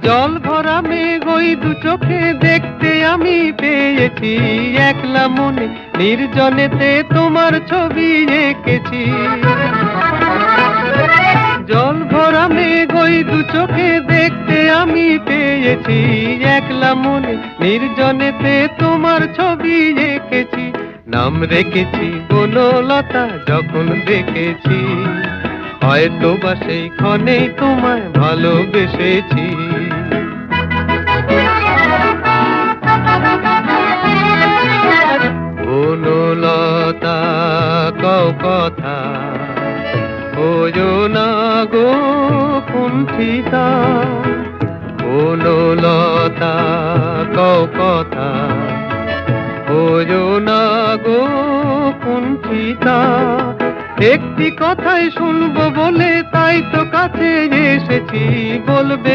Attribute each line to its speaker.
Speaker 1: জল ভরা মেঘ ওই দু চোখে দেখতে আমি পেয়েছি, একলা মনে নির্জনেতে তোমার ছবি এঁকেছি। জল ভরা মেঘ ওই দু চোখে দেখতে আমি পেয়েছি, একলা মনে নির্জনেতে তোমার ছবি এঁকেছি। নাম রেখেছি বনলতা যখন দেখেছি, হয়তো বা সেই ক্ষণেই তোমায় ভালোবেসেছি। বনলতা কও কথা, ওজো না গো কুণ্ঠিতা। বনলতা কও কথা, ওজো না গো কুণ্ঠিতা। একটি কথাই শুনবো বলে তাই তো কাছে এসেছি, বলবে